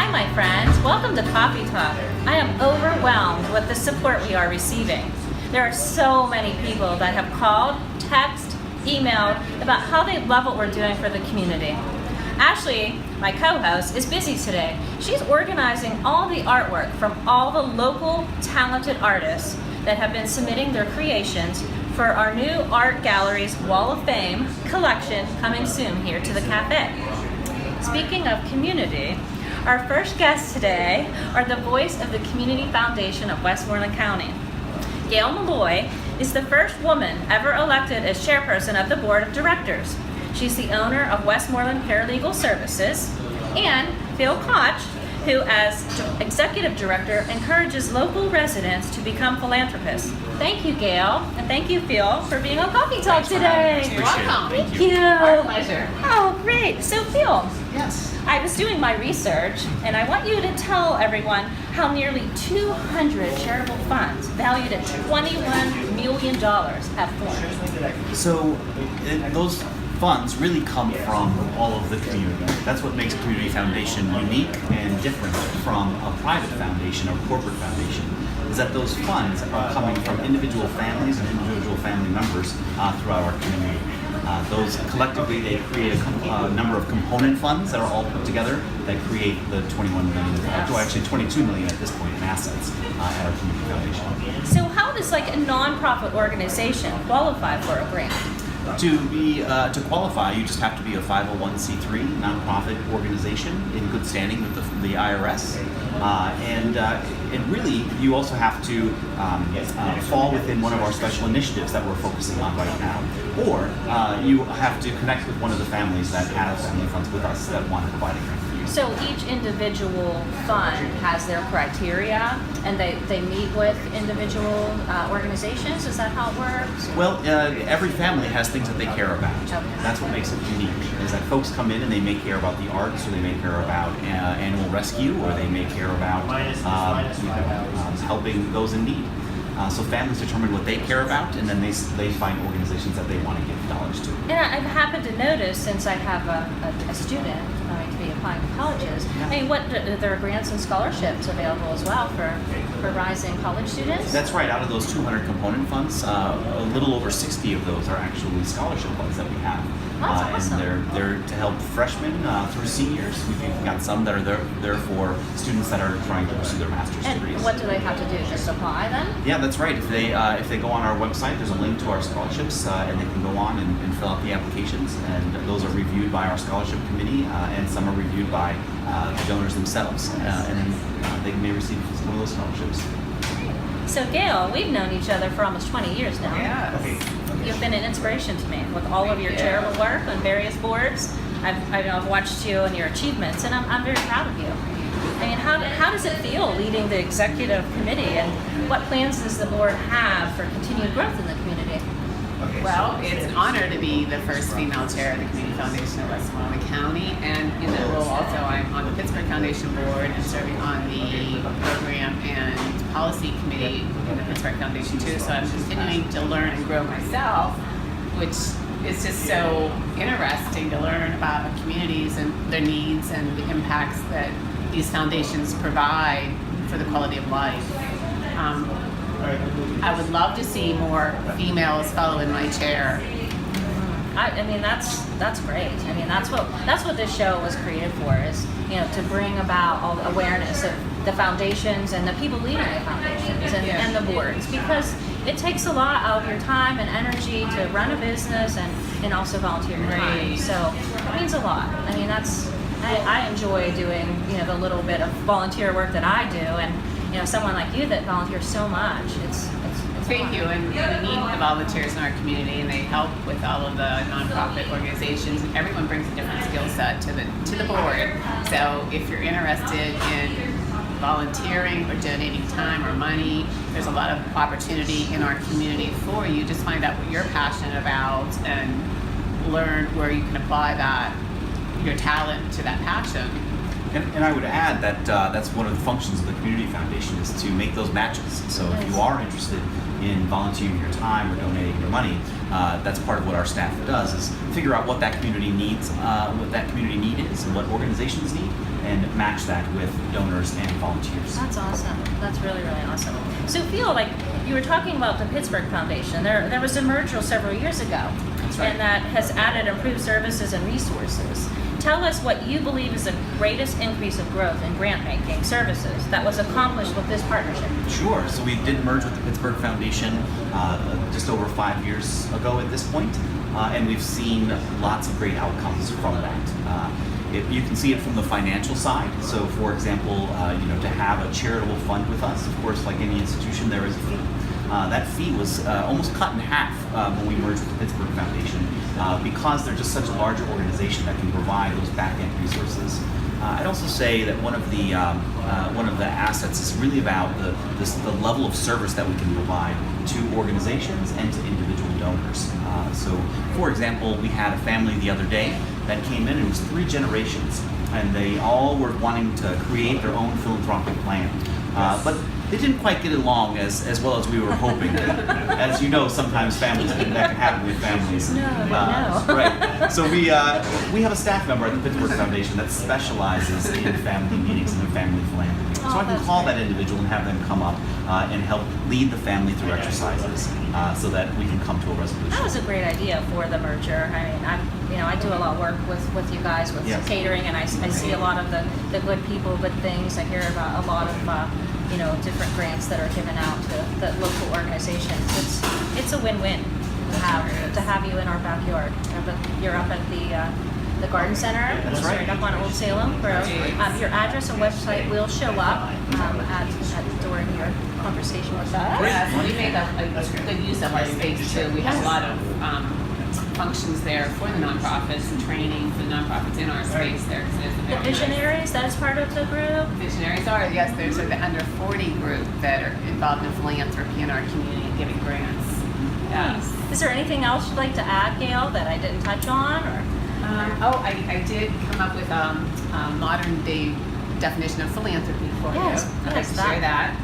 Hi, my friends. Welcome to Coffee Talk. I am overwhelmed with the support we are receiving. There are so many people that have called, texted, emailed about how they love what we're doing for the community. Ashley, my co-host, is busy today. She's organizing all the artwork from all the local talented artists that have been submitting their creations for our new Art Gallery's Wall of Fame collection coming soon here to the cafe. Speaking of community, our first guests today are the voice of the Community Foundation of Westmoreland County. Gail Malloy is the first woman ever elected as chairperson of the board of directors. She's the owner of Westmoreland Paralegal Services, and Phil Koch, who as executive director encourages local residents to become philanthropists. Thank you, Gail, and thank you, Phil, for being on Coffee Talk today. You're welcome. Thank you. Our pleasure. Oh, great. So, Phil. Yes. I was doing my research, and I want you to tell everyone how nearly 200 charitable funds valued at $21 million have formed. So those funds really come from all of the community. That's what makes a community foundation unique and different from a private foundation or corporate foundation, is that those funds are coming from individual families and individual family members throughout our community. Those collectively, they create a number of component funds that are all put together that create the 21 million, actually 22 million at this point in assets at our community foundation. So how does like a nonprofit organization qualify for a grant? To qualify, you just have to be a 501c3 nonprofit organization in good standing with the IRS, and really you also have to fall within one of our special initiatives that we're focusing on right now, or you have to connect with one of the families that have family funds with us that want to provide a grant for you. So each individual fund has their criteria, and they meet with individual organizations? Is that how it works? Well, every family has things that they care about. Okay. That's what makes it unique, is that folks come in and they may care about the arts, or they may care about animal rescue, or they may care about helping those in need. So families determine what they care about, and then they find organizations that they want to give dollars to. And I've happened to notice, since I have a student going to be applying to colleges, I mean, there are grants and scholarships available as well for rising college students? That's right. Out of those 200 component funds, a little over 60 of those are actually scholarship funds that we have. That's awesome. And they're to help freshmen through seniors. We've got some that are there for students that are trying to pursue their master's degrees. And what do they have to do? Just apply then? Yeah, that's right. If they go on our website, there's a link to our scholarships, and they can go on and fill out the applications. And those are reviewed by our scholarship committee, and some are reviewed by the donors themselves. And then they may receive one of those scholarships. So, Gail, we've known each other for almost 20 years now. Yes. Okay. You've been an inspiration to me with all of your charitable work on various boards. I've watched you and your achievements, and I'm very proud of you. I mean, how does it feel leading the executive committee, and what plans does the board have for continued growth in the community? Well, it's an honor to be the first female chair of the Community Foundation of Westmoreland County, and in that role also I'm on the Pittsburgh Foundation board and serving on the program and policy committee in the Pittsburgh Foundation too, so I'm continuing to learn and grow myself, which is just so interesting to learn about communities and their needs and the impacts that these foundations provide for the quality of life. I would love to see more females follow in my chair. I mean, that's great. I mean, that's what this show was created for, is, to bring about all the awareness of the foundations and the people leading the foundations and the boards, because it takes a lot of your time and energy to run a business and also volunteer your time. So it means a lot. I mean, I enjoy doing the little bit of volunteer work that I do, and someone like you that volunteers so much. It's Thank you, and we need the volunteers in our community, and they help with all of the nonprofit organizations. Everyone brings a different skill set to the board. So if you're interested in volunteering or donating time or money, there's a lot of opportunity in our community for you. Just find out what you're passionate about and learn where you can apply your talent to that passion. And I would add that that's one of the functions of the Community Foundation, is to make those matches. So if you are interested in volunteering your time or donating your money, that's part of what our staff does, is figure out what that community needs, what that community need is, and what organizations need, and match that with donors and volunteers. That's awesome. That's really, really awesome. So Phil, like you were talking about the Pittsburgh Foundation, there was a merger several years ago. That's right. And that has added improved services and resources. Tell us what you believe is the greatest increase of growth in grant making services that was accomplished with this partnership. Sure. So we did merge with the Pittsburgh Foundation just over 5 years ago at this point, and we've seen lots of great outcomes from that. You can see it from the financial side. So, for example, to have a charitable fund with us, of course, like any institution, there is a fee. That fee was almost cut in half when we merged with the Pittsburgh Foundation because they're just such a larger organization that can provide those back-end resources. I'd also say that one of the assets is really about the level of service that we can provide to organizations and to individual donors. So, for example, we had a family the other day that came in, and it was 3 generations, and they all were wanting to create their own philanthropic plan. But they didn't quite get along as well as we were hoping. As you know, sometimes that can happen with families. No. Right. So we have a staff member at the Pittsburgh Foundation that specializes in family meetings and in family philanthropy. So I can call that individual and have them come up and help lead the family through exercises so that we can come to a resolution. That was a great idea for the merger. I mean, I do a lot of work with you guys with Yes. catering, and I see a lot of the good people, good things. I hear about a lot of different grants that are given out to the local organizations. It's a win-win to have you in our backyard. You're up at the garden center. That's right. Right up on Old Salem Road. Your address and website will show up during your conversation with us. Yes, we make a good use of our space too. We have a lot of functions there for the nonprofits and training for the nonprofits in our space there. So it's a The very visionaries, that is part of the group. nice- Visionaries are, yes, there's the under 40 group that are involved in philanthropy in our community and giving grants. Yes. Is there anything else you'd like to add, Gail, that I didn't touch on? Or I did come up with a modern day definition of philanthropy for Yes, you. I'd like yes, to that. share that.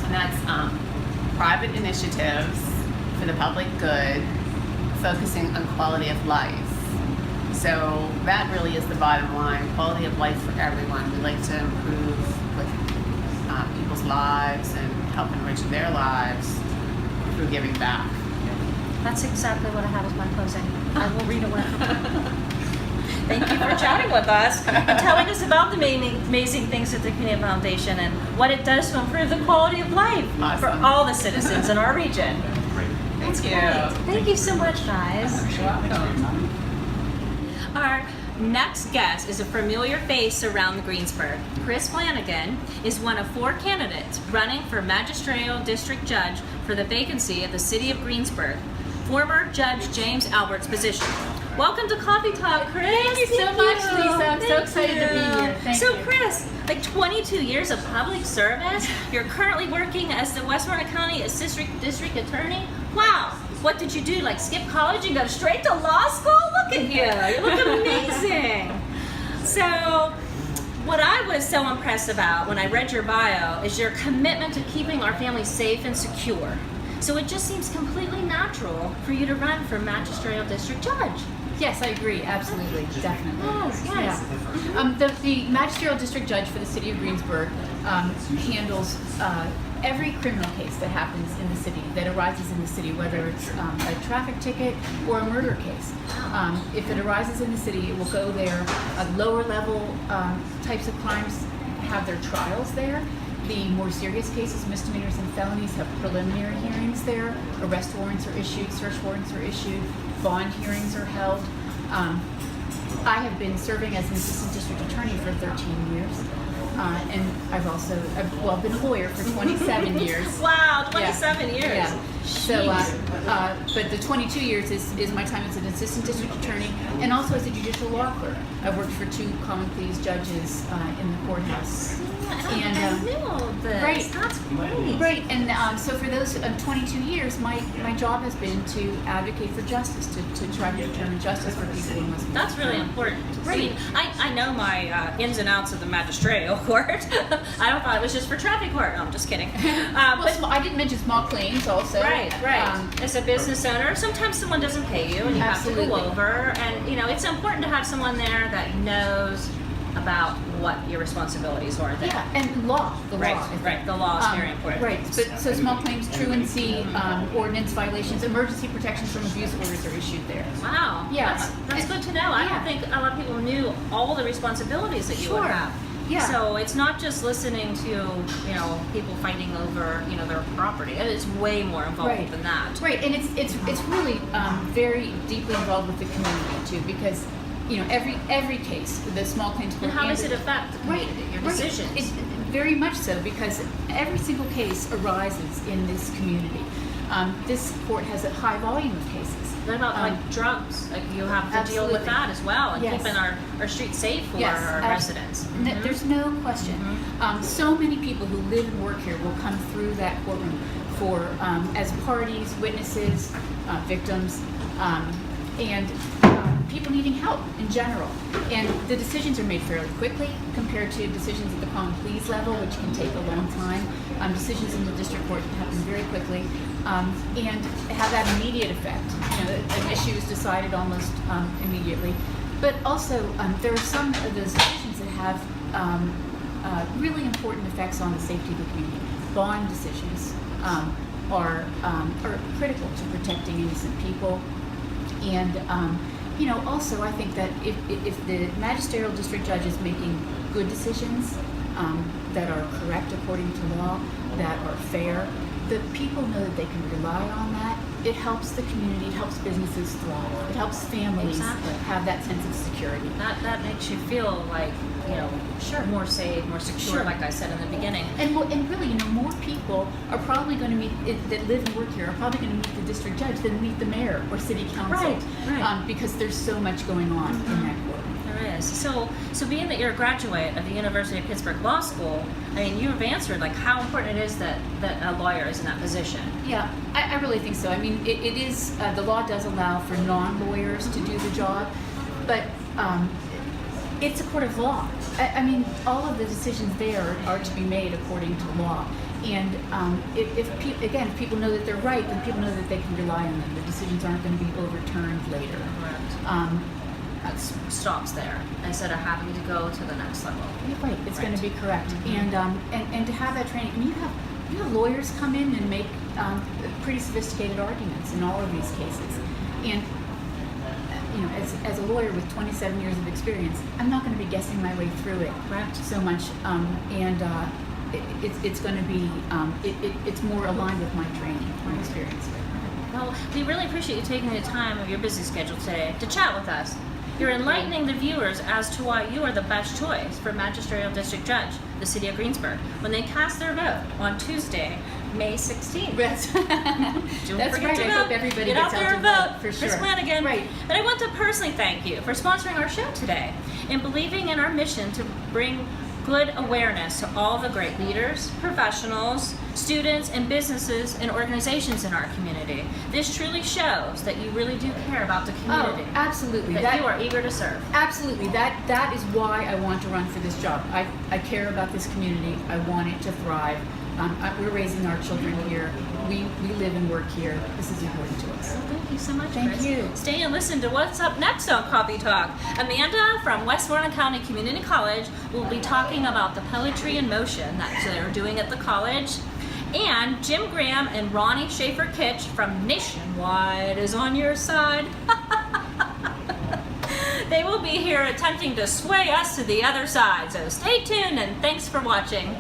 And that's private initiatives for the public good, focusing on quality of life. So that really is the bottom line, quality of life for everyone. We like to improve with people's lives and help enrich their lives through giving back. that's exactly what I have as my closing. I will read a word. Thank you for chatting with us and telling us about the amazing things at the Community Foundation and what it does to improve the quality of life for Awesome. all the citizens in our region. Great. Thank you. Great. Thank you so much, guys. You're welcome. Our next guest is a familiar face around the Greensburg. Chris Flanagan is one of 4 candidates running for magisterial district judge for the vacancy of the city of Greensburg, former Judge James Albert's position. Welcome to Coffee Talk, Chris. Thank you so much, Lisa. I'm so excited to be here. Thank so, you. Chris, like 22 years of public service, you're currently working as the Westmoreland County District Attorney. Wow. What did you do? Like skip college and go straight to law school? Look at you. You look amazing. So, what I was so impressed about when I read your bio is your commitment to keeping our families safe and secure. So it just seems completely natural for you to run for magisterial district judge. Yes, I agree. Absolutely. Definitely. Yes. The magisterial district judge for the city of Greensburg handles every criminal case that happens in the city, that arises in the city, whether it's a traffic ticket or a murder case. If it arises in the city, it will go there. Lower level types of crimes have their trials there. The more serious cases, misdemeanors and felonies, have preliminary hearings there. Arrest warrants are issued, search warrants are issued, bond hearings are held. I have been serving as an assistant district attorney for 13 years. And I've been a lawyer for 27 years. Wow, 27 years. Yeah. So, but the 22 years is my time as an assistant district attorney and also as a judicial law clerk. I've worked for 2 common pleas judges in the courthouse. I knew this. Right. That's great. Right, and so for those 22 years, my job has been to advocate for justice, to try to determine justice for people who must be. That's really important. I mean, I know my ins and outs of the magisterial court. I don't thought it was just for traffic court. No, I'm just kidding. Well, I didn't mention small claims also. Right. As a business owner, sometimes someone doesn't pay you and you have to Absolutely. go over. And, it's important to have someone there that knows about what your responsibilities are there. Yeah, and law, the law. I Right, think. right. The law is very important. Right, so small claims, truancy, ordinance violations, emergency protections from abuse orders are issued there. Wow. Yeah. That's good to know. I Yeah. don't think a lot of people knew all the responsibilities that you would Sure. have. Yeah. So it's not just listening to, people fighting over, their property. It is way more involved Right. than that. Right, and it's really very deeply involved with the community too, because every case, the small claims court. And how does it affect the community, your decisions? Right. Very much so, because every single case arises in this community. This court has a high volume of cases. What about like drugs? Like you have to deal with Absolutely. that as well, and Yes. keeping our streets safe for Yes, our residents. There's no question. So many people who live and work here will come through that courtroom for as parties, witnesses, victims, and people needing help in general. And the decisions are made fairly quickly compared to decisions at the common pleas level, which can take a long time. Decisions in the district court happen very quickly and have that immediate effect. An issue is decided almost immediately. But also, there are some of those decisions that have really important effects on the safety of the community. Bond decisions are critical to protecting innocent people. And also I think that if the magisterial district judge is making good decisions that are correct according to law, that are fair, the people know that they can rely on that. It helps the community, it helps businesses thrive, it helps families Exactly. have that sense of security. That makes you feel like, more safe, more secure, Sure. like I said in the beginning. And really, more people are probably going to meet that live and work here are probably going to meet the district judge than meet the mayor or city council, Right. Because there's so much going on in that court. There is. So being that you're a graduate of the University of Pittsburgh Law School, you've answered like how important it is that a lawyer is in that position. Yeah, I really think so. I mean, it is the law does allow for non-lawyers to do the job, but it's a court of law. I mean, all of the decisions there are to be made according to law. And if people know that they're right, then people know that they can rely on them. The decisions aren't going to be overturned later. That stops there instead of having to go to the next level. You're right. It's going to be correct. Mm-hmm. And to have that training, and you have lawyers come in and make pretty sophisticated arguments in all of these cases. And as a lawyer with 27 years of experience, I'm not going to be guessing my way through it so much. It's going to be it's more aligned with my training, my experience. Well, we really appreciate you taking the time of your busy schedule today to chat with us. You're enlightening the viewers as to why you are the best choice for Magisterial District Judge, the City of Greensburg, when they cast their vote on Tuesday, May 16th. That's Don't right. forget to I vote. hope everybody Get gets out there to and vote for sure. Chris Flanagan. Right. But I want to personally thank you for sponsoring our show today and believing in our mission to bring good awareness to all the great leaders, professionals, students, and businesses and organizations in our community. This truly shows that you really do care about the community. Oh, absolutely. That you are eager to serve. Absolutely. That is why I want to run for this job. I care about this community. I want it to thrive. We're raising our children here. We live and work here. This is important to us. Well, thank you so much, Thank Chris. you. Stay and listen to what's up next on Coffee Talk. Amanda from Westmoreland County Community College will be talking about the Poetry in Motion that they're doing at the college. And Jim Graham and Ronnie Schaefer-Kitch from Nationwide is on your side. They will be here attempting to sway us to the other side. So stay tuned and thanks for watching.